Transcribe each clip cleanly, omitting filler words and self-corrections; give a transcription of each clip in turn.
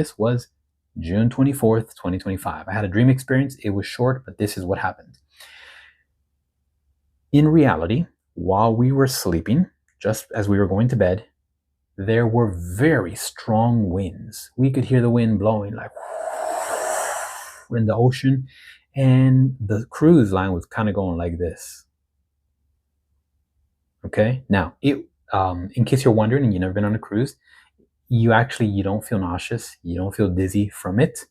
This was June 24th, 2025. I had a dream experience. It was short, but this is what happened. In reality, while we were sleeping, just as we were going to bed, there were very strong winds. We could hear the wind blowing like in the ocean, and the cruise line was kind of going like this. Okay, now in case you're wondering and you've never been on a cruise, you don't feel nauseous, you don't feel dizzy from it.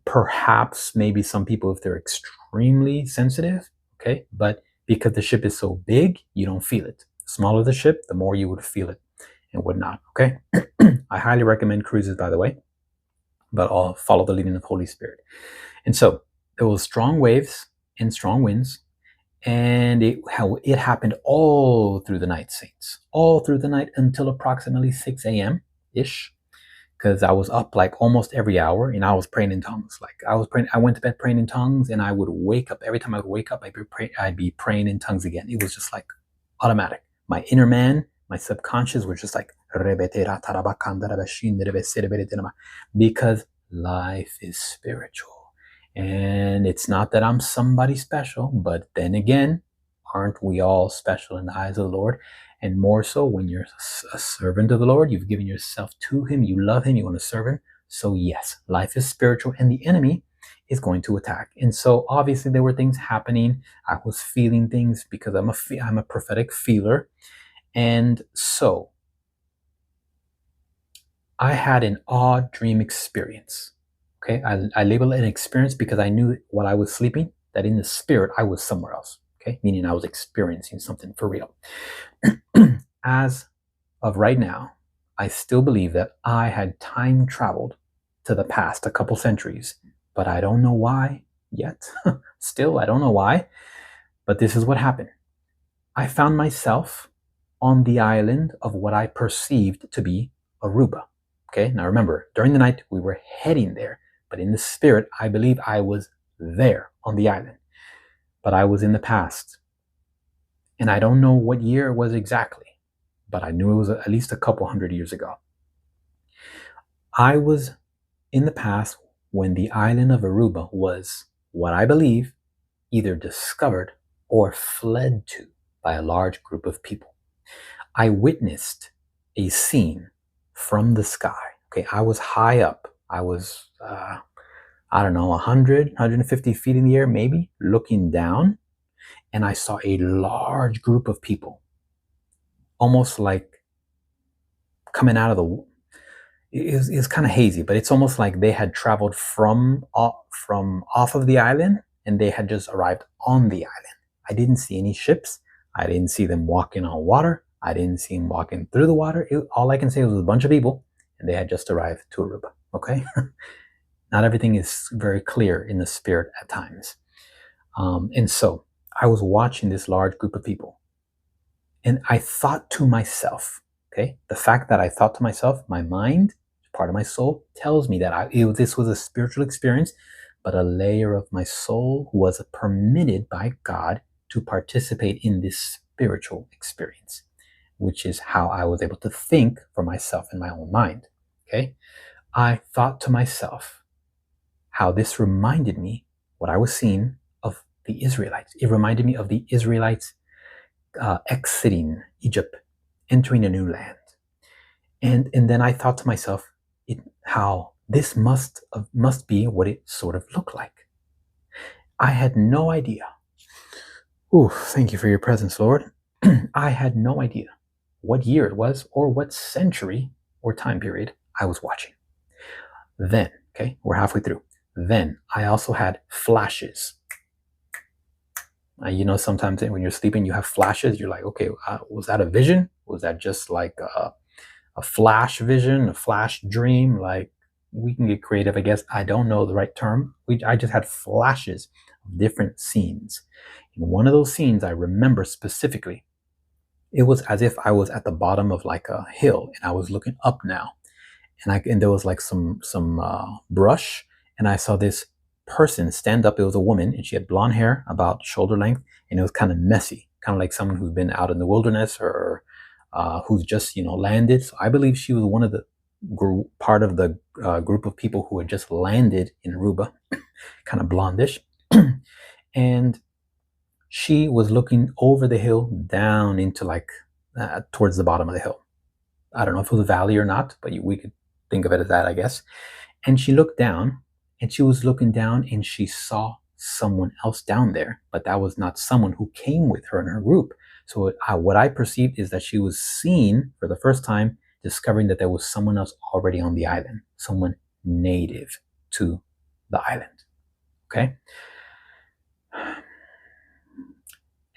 Perhaps maybe some people, if they're extremely sensitive, okay, but because the ship is so big, you don't feel it. The smaller the ship, the more you would feel it and whatnot. Okay, I highly recommend cruises, by the way, but I'll follow the leading of Holy Spirit. And so there was strong waves and strong winds, and it happened all through the night, saints, all through the night until approximately 6 a.m. ish, because I was up like almost every hour, and I was praying in tongues. Like I went to bed praying in tongues, and I would wake up. Every time I would wake up, I'd be praying in tongues again. It was just like automatic. My inner man, my subconscious was just like, because life is spiritual. And it's not that I'm somebody special, but then again, aren't we all special in the eyes of the Lord? And more so when you're a servant of the Lord, you've given yourself to Him, you love Him, you want to serve Him. So yes, life is spiritual, and the enemy is going to attack. And so obviously there were things happening. I was feeling things because I'm a prophetic feeler. And so I had an odd dream experience. Okay, I label it an experience because I knew while I was sleeping that in the spirit I was somewhere else. Okay, meaning I was experiencing something for real. As of right now, I still believe that I had time traveled to the past a couple centuries, but I don't know why yet. Still, I don't know why, but this is what happened. I found myself on the island of what I perceived to be Aruba. Okay, now remember, during the night we were heading there, but in the spirit, I believe I was there on the island, but I was in the past. And I don't know what year it was exactly, but I knew it was at least a couple hundred years ago. I was in the past when the island of Aruba was, what I believe, either discovered or fled to by a large group of people. I witnessed a scene from the sky. Okay, I was high up. I was, 100, 150 feet in the air, maybe, looking down. And I saw a large group of people, almost like coming out of the. It's kind of hazy, but it's almost like they had traveled from off of the island, and they had just arrived on the island. I didn't see any ships. I didn't see them walking on water. I didn't see them walking through the water. All I can say was a bunch of people, and they had just arrived to Aruba. Okay, not everything is very clear in the spirit at times, and so I was watching this large group of people, and I thought to myself, okay, the fact that I thought to myself, my mind, part of my soul, tells me that this was a spiritual experience, but a layer of my soul was permitted by God to participate in this spiritual experience, which is how I was able to think for myself in my own mind, okay? I thought to myself how this reminded me, what I was seeing, of the Israelites. It reminded me of the Israelites exiting Egypt, entering a new land. And then I thought to myself, how this must be what it sort of looked like. I had no idea. Ooh, thank you for your presence, Lord. I had no idea what year it was or what century or time period I was watching. Then, okay, we're halfway through. Then I also had flashes. Sometimes when you're sleeping, you have flashes. You're like, okay, was that a vision? Was that just like a flash vision, a flash dream? Like, we can get creative, I guess. I don't know the right term. I just had flashes of different scenes. In one of those scenes, I remember specifically, it was as if I was at the bottom of like a hill, and I was looking up now, and there was like some brush, and I saw this person stand up. It was a woman, and she had blonde hair about shoulder length, and it was kind of messy, kind of like someone who's been out in the wilderness or who's just landed. So I believe she was one of the part of the group of people who had just landed in Aruba, kind of blondish. And she was looking over the hill down into like towards the bottom of the hill. I don't know if it was a valley or not, but we could think of it as that, I guess. And she looked down, and she was looking down, and she saw someone else down there, but that was not someone who came with her in her group. So what I perceived is that she was seen for the first time, discovering that there was someone else already on the island, someone native to the island. Okay.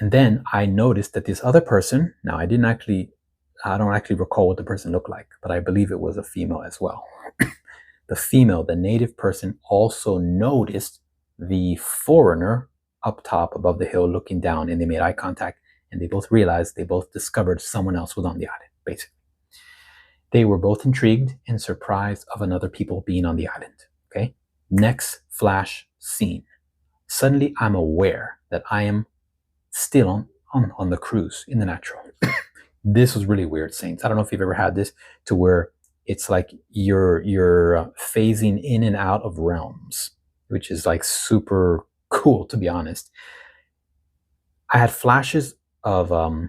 And then I noticed that this other person, now I don't actually recall what the person looked like, but I believe it was a female as well. The female, the native person, also noticed the foreigner up top above the hill looking down, and they made eye contact, and they both realized, they both discovered someone else was on the island, basically. They were both intrigued and surprised of another people being on the island. Okay. Next flash scene. Suddenly I'm aware that I am still on the cruise in the natural. This was really weird, Saints. I don't know if you've ever had this, to where it's like you're phasing in and out of realms, which is like super cool, to be honest. I had flashes of a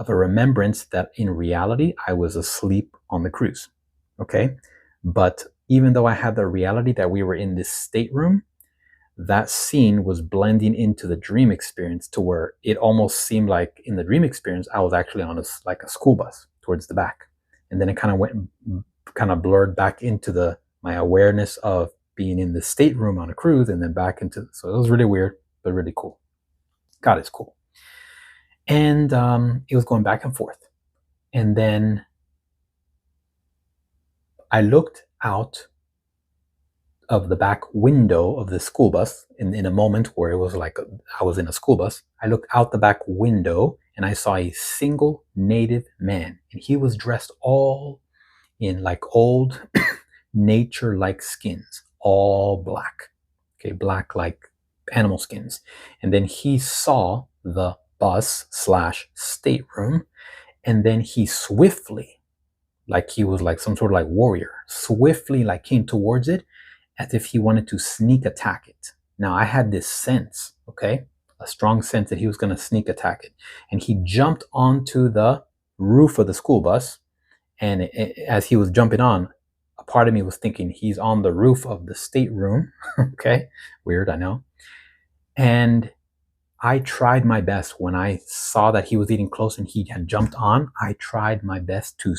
remembrance that in reality I was asleep on the cruise. Okay, but even though I had the reality that we were in this stateroom, that scene was blending into the dream experience, to where it almost seemed like in the dream experience I was actually on like a school bus towards the back, and then it kind of blurred back into my awareness of being in the stateroom on a cruise, and then back into. So it was really weird, but really cool. God is cool. And it was going back and forth, and then I looked out of the back window of the school bus in a moment where it was like I was in a school bus. I looked out the back window and I saw a single native man, and he was dressed all in like old nature-like skins, all black. Okay, black like animal skins. And then he saw the bus / stateroom, and then he swiftly, like he was like some sort of like warrior, swiftly like came towards it, as if he wanted to sneak attack it. Now I had this sense, okay, a strong sense that he was going to sneak attack it. And he jumped onto the roof of the school bus. And as he was jumping on, a part of me was thinking he's on the roof of the stateroom. Okay, weird, I know. And I tried my best when I saw that he was getting close and he had jumped on. I tried my best to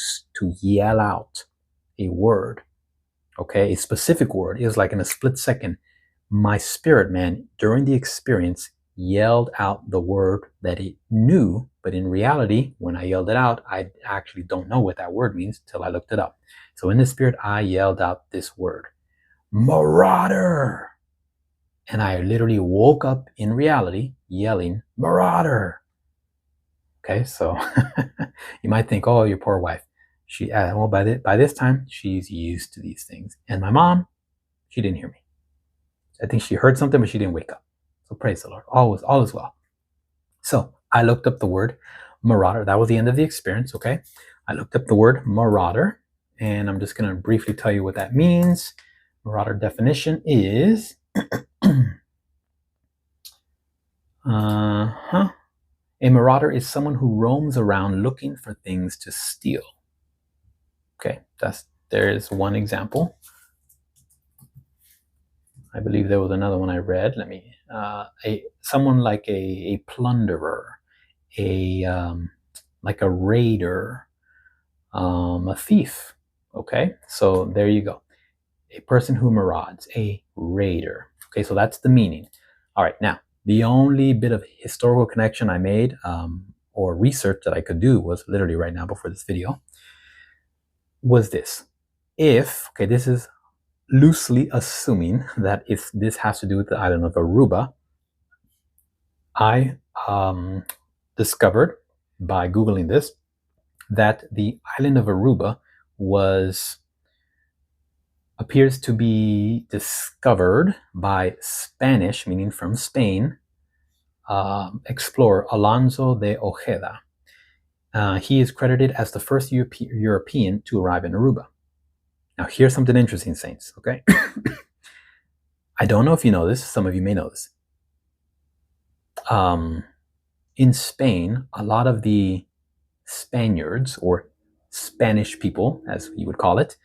yell out a word. Okay, a specific word. It was like in a split second, my spirit man during the experience yelled out the word that it knew, but in reality, when I yelled it out, I actually don't know what that word means till I looked it up. So in the spirit, I yelled out this word, marauder. And I literally woke up in reality yelling, marauder. Okay, so you might think, oh, your poor wife. Well, by this time, she's used to these things. And my mom, she didn't hear me. I think she heard something, but she didn't wake up. So praise the Lord. All is well. So I looked up the word marauder. That was the end of the experience, okay? I looked up the word marauder, and I'm just going to briefly tell you what that means. Marauder definition is... A marauder is someone who roams around looking for things to steal. Okay, there is one example. I believe there was another one I read. Someone like a plunderer, like a raider, a thief. Okay, so there you go. A person who marauds, a raider. Okay, so that's the meaning. All right, now the only bit of historical connection I made or research that I could do was literally right now before this video was this. This is loosely assuming that if this has to do with the island of Aruba, I discovered by Googling this that the island of Aruba appears to be discovered by Spanish, meaning from Spain, explorer Alonso de Ojeda. He is credited as the first European to arrive in Aruba. Now, here's something interesting, saints, okay? I don't know if you know this. Some of you may know this. In Spain, a lot of the Spaniards, or Spanish people, as you would call it,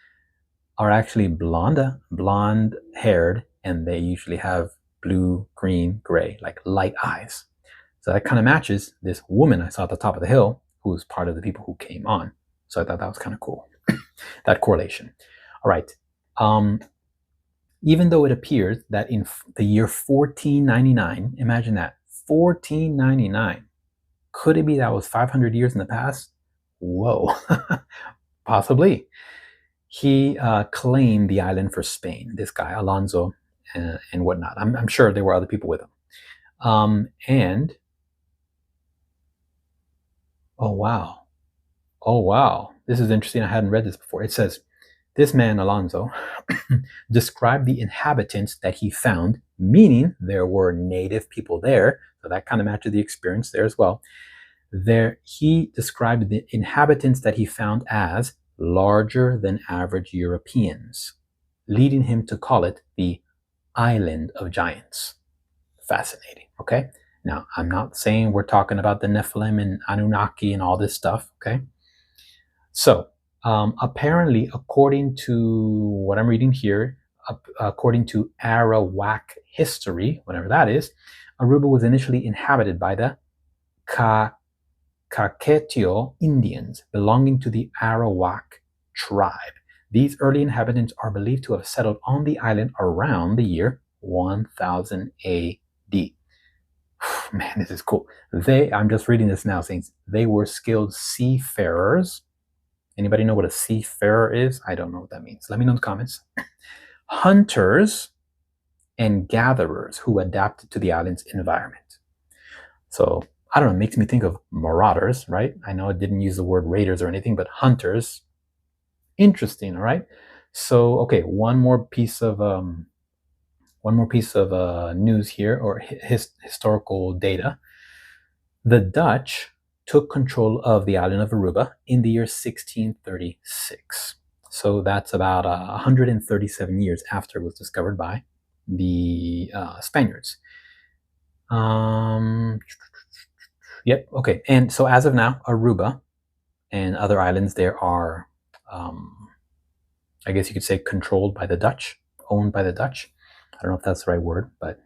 are actually blonde haired, and they usually have blue, green, gray, like light eyes. So that kind of matches this woman I saw at the top of the hill, who was part of the people who came on. So I thought that was kind of cool, that correlation. All right. Even though it appears that in the year 1499, imagine that, 1499, could it be that was 500 years in the past? Whoa, possibly. He claimed the island for Spain, this guy, Alonso, and whatnot. I'm sure there were other people with him. And, oh wow, this is interesting. I hadn't read this before. It says, this man, Alonso, described the inhabitants that he found, meaning there were native people there. So that kind of matches the experience there as well. He described the inhabitants that he found as larger than average Europeans, leading him to call it the Island of Giants. Fascinating, okay? Now, I'm not saying we're talking about the Nephilim and Anunnaki and all this stuff, okay? So, apparently, according to what I'm reading here, according to Arawak history, whatever that is, Aruba was initially inhabited by the Kaketio Indians belonging to the Arawak tribe. These early inhabitants are believed to have settled on the island around the year 1000 AD. Man, this is cool. I'm just reading this now, saints. They were skilled seafarers. Anybody know what a seafarer is? I don't know what that means. Let me know in the comments. Hunters and gatherers who adapted to the island's environment. So, I don't know, it makes me think of marauders, right? I know it didn't use the word raiders or anything, but hunters. Interesting, all right? So, okay, one more piece of news here, or historical data. The Dutch took control of the island of Aruba in the year 1636. So that's about 137 years after it was discovered by the Spaniards. Yep, okay. And so as of now, Aruba and other islands there are, I guess you could say, controlled by the Dutch, owned by the Dutch. I don't know if that's the right word, but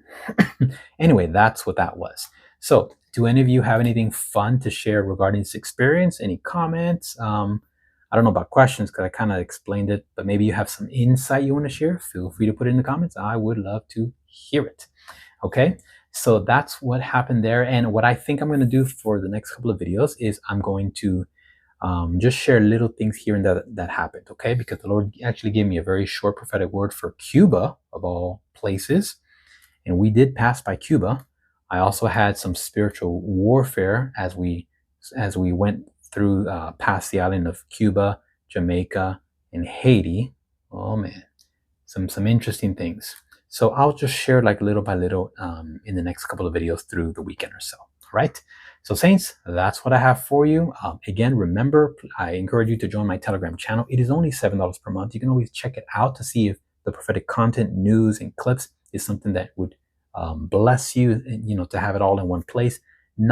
anyway, that's what that was. So do any of you have anything fun to share regarding this experience? Any comments? I don't know about questions because I kind of explained it, but maybe you have some insight you want to share. Feel free to put it in the comments. I would love to hear it. Okay, so that's what happened there. And what I think I'm going to do for the next couple of videos is I'm going to just share little things here and that happened, okay? Because the Lord actually gave me a very short prophetic word for Cuba, of all places. And we did pass by Cuba. I also had some spiritual warfare as we went through past the island of Cuba, Jamaica, and Haiti. Oh man, some interesting things. So I'll just share like little by little in the next couple of videos through the weekend or so. All right. So saints, that's what I have for you. Again, remember, I encourage you to join my Telegram channel. It is only $7 per month. You can always check it out to see if the prophetic content, news, and clips is something that would bless you, to have it all in one place.